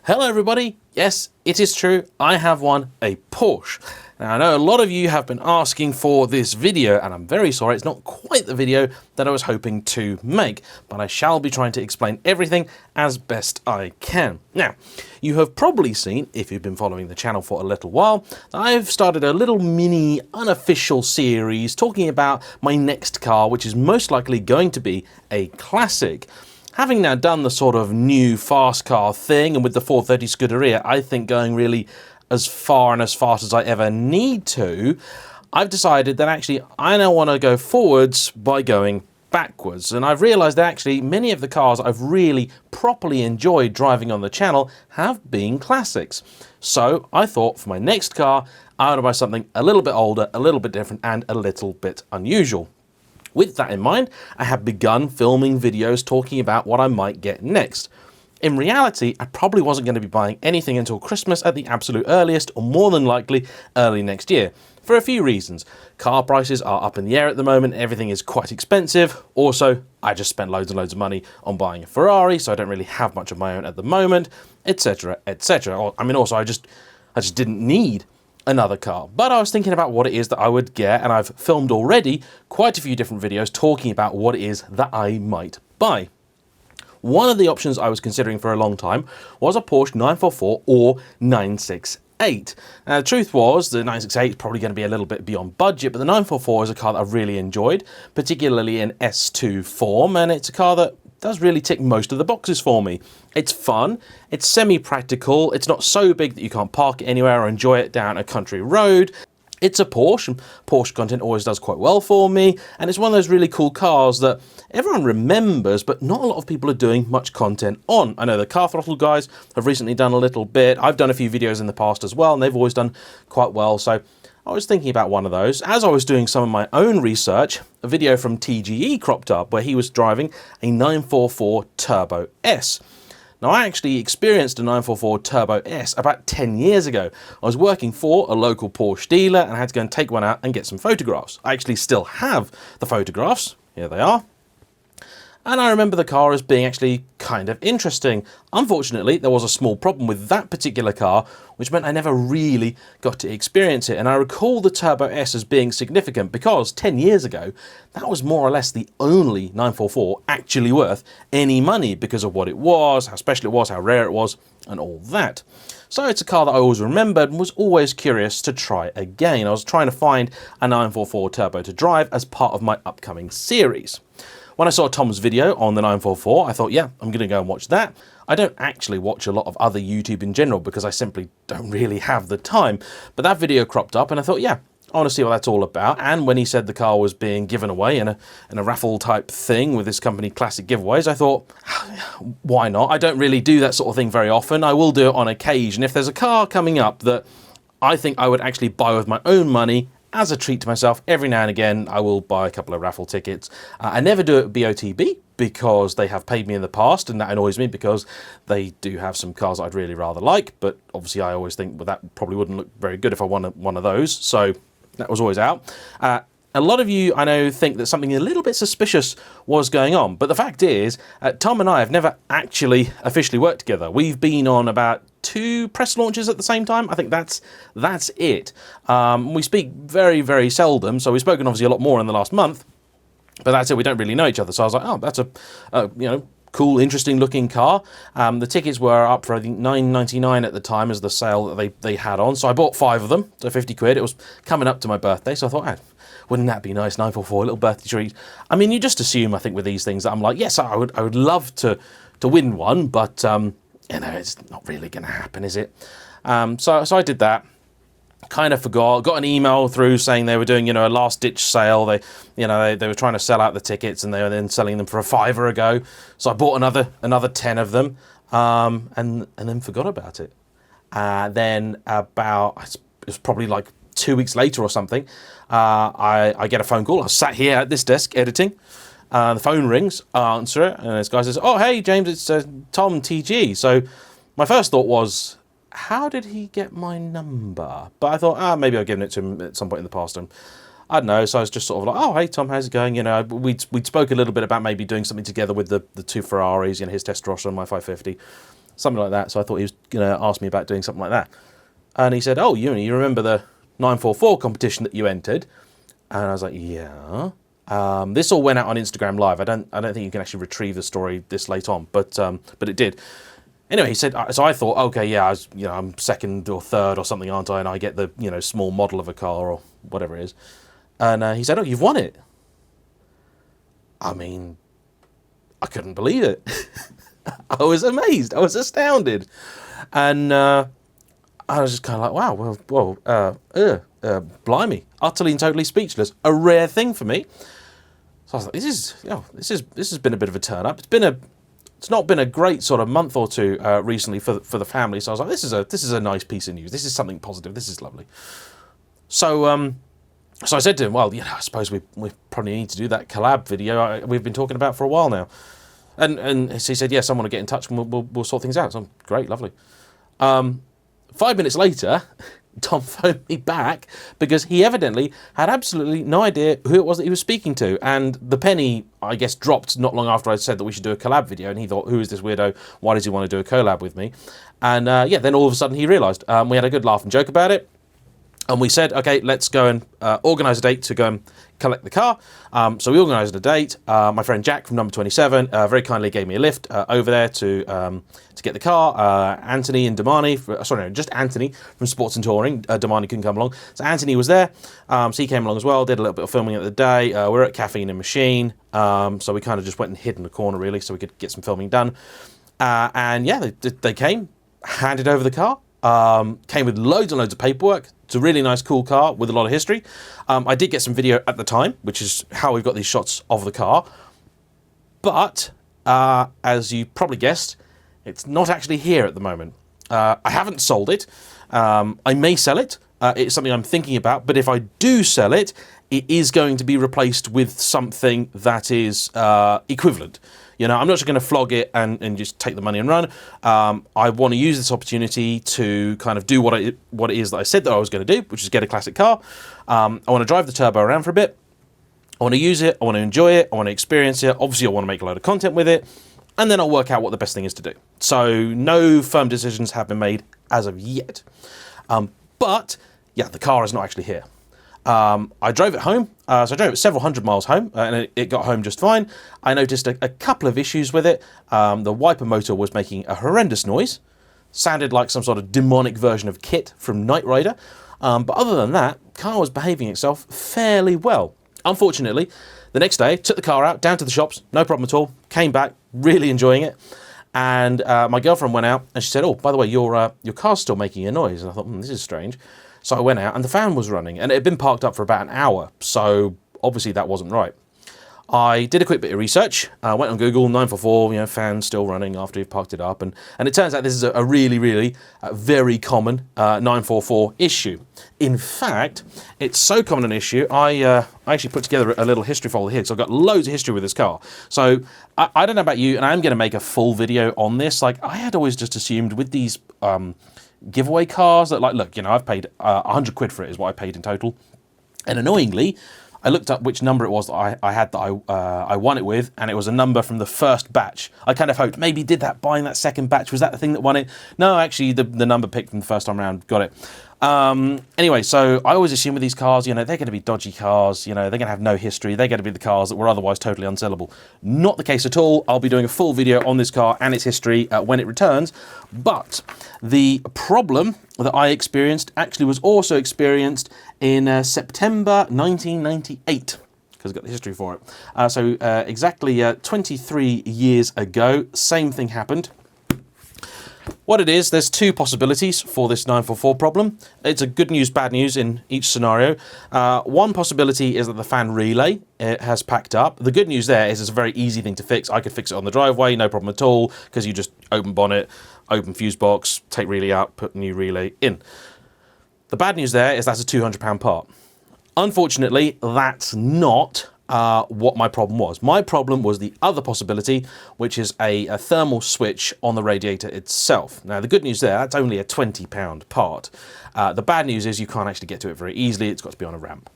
Hello everybody, yes, it is true, I have won a Porsche. Now I know a lot of you have been asking for this video, and I'm very sorry it's not quite the video that I was hoping to make, but I shall be trying to explain everything as best I can. Now, you have probably seen, if you've been following the channel for a little while, that I've started a little mini unofficial series talking about my next car, which is most likely going to be a classic. Having now done the sort of new fast car thing, and with the 430 Scuderia, I think going really as far and as fast as I ever need to, I've decided that actually I now want to go forwards by going backwards. And I've realised that actually many of the cars I've really properly enjoyed driving on the channel have been classics. So I thought for my next car, I want to buy something a little bit older, a little bit different, and a little bit unusual. With that in mind, I have begun filming videos talking about what I might get next. In reality, I probably wasn't going to be buying anything until Christmas at the absolute earliest, or more than likely early next year, for a few reasons. Car prices are up in the air at the moment, everything is quite expensive. Also, I just spent loads and loads of money on buying a Ferrari, so I don't really have much of my own at the moment, etc, etc. I mean, also I just didn't need another car. But I was thinking about what it is that I would get, and I've filmed already quite a few different videos talking about what it is that I might buy. One of the options I was considering for a long time was a Porsche 944 or 968. Now, the truth was the 968 is probably going to be a little bit beyond budget, but the 944 is a car that I've really enjoyed, particularly in S2 form, and it's a car that does really tick most of the boxes for me. It's fun, it's semi-practical, it's not so big that you can't park it anywhere or enjoy it down a country road. It's a Porsche, and Porsche content always does quite well for me, and it's one of those really cool cars that everyone remembers, but not a lot of people are doing much content on. I know the Car Throttle guys have recently done a little bit. I've done a few videos in the past as well, and they've always done quite well, so I was thinking about one of those. As I was doing some of my own research, a video from TGE cropped up where he was driving a 944 Turbo S. Now, I actually experienced a 944 Turbo S about 10 years ago. I was working for a local Porsche dealer and I had to go and take one out and get some photographs. I actually still have the photographs. Here they are. And I remember the car as being actually kind of interesting. Unfortunately, there was a small problem with that particular car, which meant I never really got to experience it. And I recall the Turbo S as being significant because 10 years ago, that was more or less the only 944 actually worth any money because of what it was, how special it was, how rare it was, and all that. So it's a car that I always remembered and was always curious to try again. I was trying to find a 944 Turbo to drive as part of my upcoming series. When I saw Tom's video on the 944, I thought, yeah, I'm going to go and watch that. I don't actually watch a lot of other YouTube in general because I simply don't really have the time. But that video cropped up and I thought, yeah, I want to see what that's all about. And when he said the car was being given away in a raffle type thing with this company Classic Giveaways, I thought, why not? I don't really do that sort of thing very often. I will do it on occasion. If there's a car coming up that I think I would actually buy with my own money, as a treat to myself, every now and again, I will buy a couple of raffle tickets. I never do it at BOTB because they have paid me in the past, and that annoys me because they do have some cars I'd really rather like, but obviously I always think, well, that probably wouldn't look very good if I won one of those, so that was always out. A lot of you, I know, think that something a little bit suspicious was going on, but the fact is, Tom and I have never actually officially worked together. We've been on about 2 press launches at the same time. I think that's it. We speak very, very seldom, so we've spoken obviously a lot more in the last month, but that's it. We don't really know each other. So I was like, oh, that's a cool, interesting looking car. The tickets were up for I think $9.99 at the time as the sale that they had on. So I bought 5 of them, so 50 quid. It was coming up to my birthday, so I thought, wouldn't that be nice? 944, little birthday treat. I mean, you just assume, I think, with these things that I'm like, yes, I would love to win one, but it's not really going to happen, is it? So I did that. Kind of forgot. Got an email through saying they were doing, a last-ditch sale. They were trying to sell out the tickets, and they were then selling them for a £5 ago. So I bought another 10 of them, and then forgot about it. Then it was probably like 2 weeks later or something. I get a phone call. I was sat here at this desk editing. The phone rings. I answer it, and this guy says, "Oh, hey James, it's Tom TG." So my first thought was, how did he get my number? But I thought, maybe I've given it to him at some point in the past. And I don't know. So I was just sort of like, oh, hey, Tom, how's it going? We'd spoke a little bit about maybe doing something together with the 2 Ferraris, his Testarossa and my 550. something like that. So I thought he was going to ask me about doing something like that. And he said, oh, you remember the 944 competition that you entered? And I was like, yeah. This all went out on Instagram Live. I don't think you can actually retrieve the story this late on, but it did. Anyway, he said, so I thought, okay, yeah, I'm second or third or something, aren't I? And I get the, small model of a car or whatever it is. And he said, oh, you've won it. I mean, I couldn't believe it. I was amazed. I was astounded. And I was just kind of like, wow, blimey, utterly and totally speechless. A rare thing for me. So I was like, this has been a bit of a turn up. It's not been a great sort of month or two recently for the family. So I was like, this is a nice piece of news. This is something positive. This is lovely. So I said to him, well, I suppose we probably need to do that collab video we've been talking about for a while now. And so he said, yes, I want to get in touch and we'll sort things out. So I'm great, lovely. 5 minutes later, Tom phoned me back because he evidently had absolutely no idea who it was that he was speaking to. And the penny, I guess, dropped not long after I said that we should do a collab video. And he thought, who is this weirdo? Why does he want to do a collab with me? And then all of a sudden he realised. We had a good laugh and joke about it. And we said, okay, let's go and organise a date to go and collect the car. So we organised a date. My friend Jack from number 27 very kindly gave me a lift over there to get the car. Anthony and Damani, just Anthony from Sports and Touring. Damani couldn't come along. So Anthony was there. So he came along as well, did a little bit of filming at the day. We were at Caffeine and Machine. So we kind of just went and hid in the corner, really, so we could get some filming done. And yeah, they came, handed over the car. Came with loads and loads of paperwork. It's a really nice, cool car with a lot of history. I did get some video at the time, which is how we've got these shots of the car. But, as you probably guessed, it's not actually here at the moment. I haven't sold it. I may sell it. It's something I'm thinking about. But if I do sell it, it is going to be replaced with something that is equivalent. I'm not just going to flog it and just take the money and run. I want to use this opportunity to kind of do what it is that I said that I was going to do, which is get a classic car. I want to drive the turbo around for a bit. I want to use it. I want to enjoy it. I want to experience it. Obviously, I want to make a load of content with it. And then I'll work out what the best thing is to do. So no firm decisions have been made as of yet. But, yeah, the car is not actually here. I drove it home, so I drove it several hundred miles home, and it got home just fine. I noticed a couple of issues with it. The wiper motor was making a horrendous noise, sounded like some sort of demonic version of Kit from Knight Rider, but other than that, the car was behaving itself fairly well. Unfortunately, the next day, took the car out, down to the shops, no problem at all, came back, really enjoying it, and my girlfriend went out, and she said, oh, by the way, your car's still making a noise, and I thought, this is strange. So I went out and the fan was running and it had been parked up for about an hour. So obviously that wasn't right. I did a quick bit of research, went on Google, 944, fan still running after you've parked it up. And it turns out this is a really, really very common 944 issue. In fact, it's so common an issue, I actually put together a little history folder here because I've got loads of history with this car. So I don't know about you, and I'm going to make a full video on this. Like I had always just assumed with these giveaway cars that look, I've paid 100 quid for it is what I paid in total. And annoyingly, I looked up which number it was that I had that I won it with, and it was a number from the first batch. I kind of hoped maybe buying that second batch, was that the thing that won it? No, actually the number picked from the first time around got it. Anyway, so I always assume with these cars, they're going to be dodgy cars, they're going to have no history, they're going to be the cars that were otherwise totally unsellable. Not the case at all. I'll be doing a full video on this car and its history when it returns, but the problem that I experienced actually was also experienced in September 1998. Because I've got the history for it. So exactly 23 years ago, same thing happened. What it is, there's two possibilities for this 944 problem. It's a good news, bad news in each scenario. One possibility is that the fan relay has packed up. The good news there is it's a very easy thing to fix. I could fix it on the driveway, no problem at all, because you just open bonnet, open fuse box, take relay out, put new relay in. The bad news there is that's a £200 part. Unfortunately, that's not what my problem was. My problem was the other possibility, which is a thermal switch on the radiator itself. Now, the good news there, that's only a £20 part. The bad news is you can't actually get to it very easily. It's got to be on a ramp.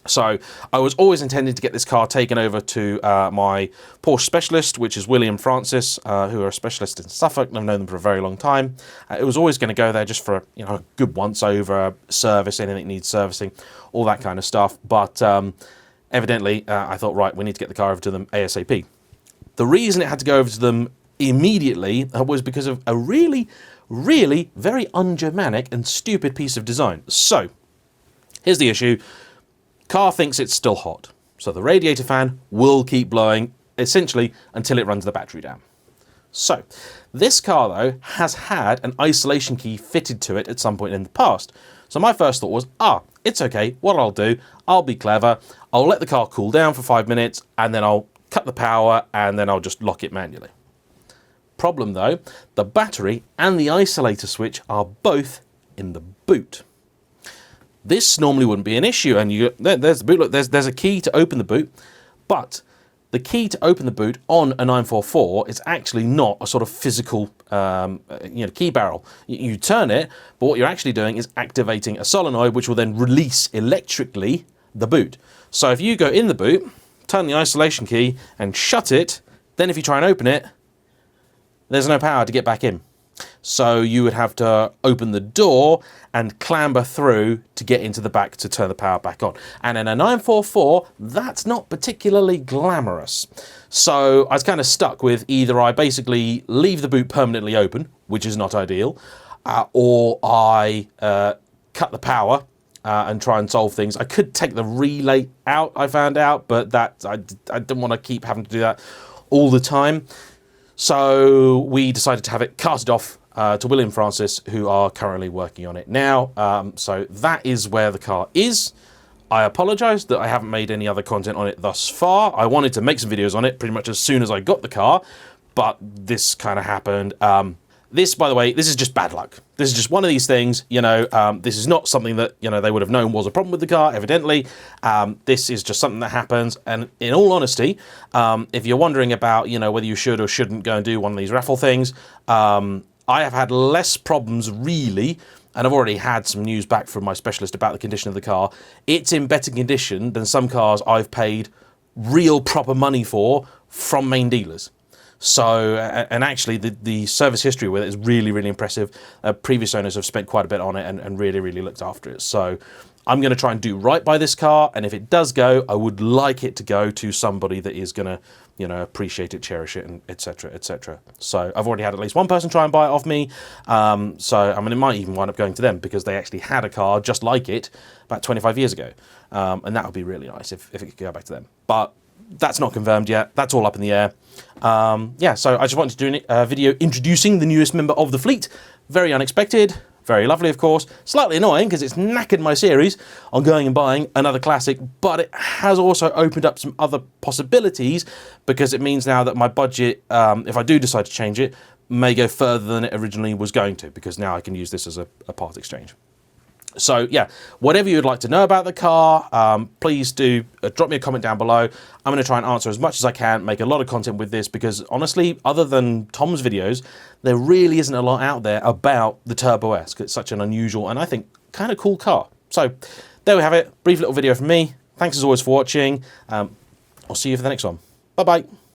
So I was always intending to get this car taken over to my Porsche specialist, which is William Francis, who are a specialist in Suffolk. I've known them for a very long time. It was always going to go there just for a good once over, service, anything needs servicing, all that kind of stuff. But evidently, I thought, right, we need to get the car over to them ASAP. The reason it had to go over to them immediately was because of a really, really very un-Germanic and stupid piece of design. So here's the issue. Car thinks it's still hot, so the radiator fan will keep blowing essentially until it runs the battery down. So this car though has had an isolation key fitted to it at some point in the past. So my first thought was, it's okay, what I'll do, I'll be clever, I'll let the car cool down for 5 minutes and then I'll cut the power and then I'll just lock it manually. Problem though, the battery and the isolator switch are both in the boot. This normally wouldn't be an issue, and there's the boot. Look, there's a key to open the boot, but the key to open the boot on a 944 is actually not a sort of physical, key barrel. You turn it, but what you're actually doing is activating a solenoid, which will then release electrically the boot. So if you go in the boot, turn the isolation key, and shut it, then if you try and open it, there's no power to get back in. So you would have to open the door and clamber through to get into the back to turn the power back on. And in a 944, that's not particularly glamorous. So I was kind of stuck with either I basically leave the boot permanently open, which is not ideal, or I cut the power and try and solve things. I could take the relay out, I found out, but that I didn't want to keep having to do that all the time. So we decided to have it carted off to William Francis, who are currently working on it now. So that is where the car is. I apologise that I haven't made any other content on it thus far. I wanted to make some videos on it pretty much as soon as I got the car, but this kind of happened. This, by the way, this is just bad luck. This is just one of these things, this is not something that, they would have known was a problem with the car, evidently. This is just something that happens. And in all honesty, if you're wondering about, whether you should or shouldn't go and do one of these raffle things, I have had less problems, really, and I've already had some news back from my specialist about the condition of the car. It's in better condition than some cars I've paid real proper money for from main dealers. So, and actually the service history with it is really, really impressive. Previous owners have spent quite a bit on it and really, really looked after it. So I'm going to try and do right by this car. And if it does go, I would like it to go to somebody that is going to, appreciate it, cherish it, and et cetera, et cetera. So I've already had at least one person try and buy it off me. It might even wind up going to them because they actually had a car just like it about 25 years ago. And that would be really nice if it could go back to them. But that's not confirmed yet. That's all up in the air. So I just wanted to do a video introducing the newest member of the fleet. Very unexpected, very lovely, of course. Slightly annoying because it's knackered my series on going and buying another classic, but it has also opened up some other possibilities because it means now that my budget, if I do decide to change it, may go further than it originally was going to, because now I can use this as a part exchange. So yeah, whatever you'd like to know about the car, please do drop me a comment down below. I'm going to try and answer as much as I can, make a lot of content with this, because honestly, other than Tom's videos, there really isn't a lot out there about the Turbo S, because it's such an unusual and I think kind of cool car. So there we have it, brief little video from me. Thanks as always for watching. I'll see you for the next one. Bye bye.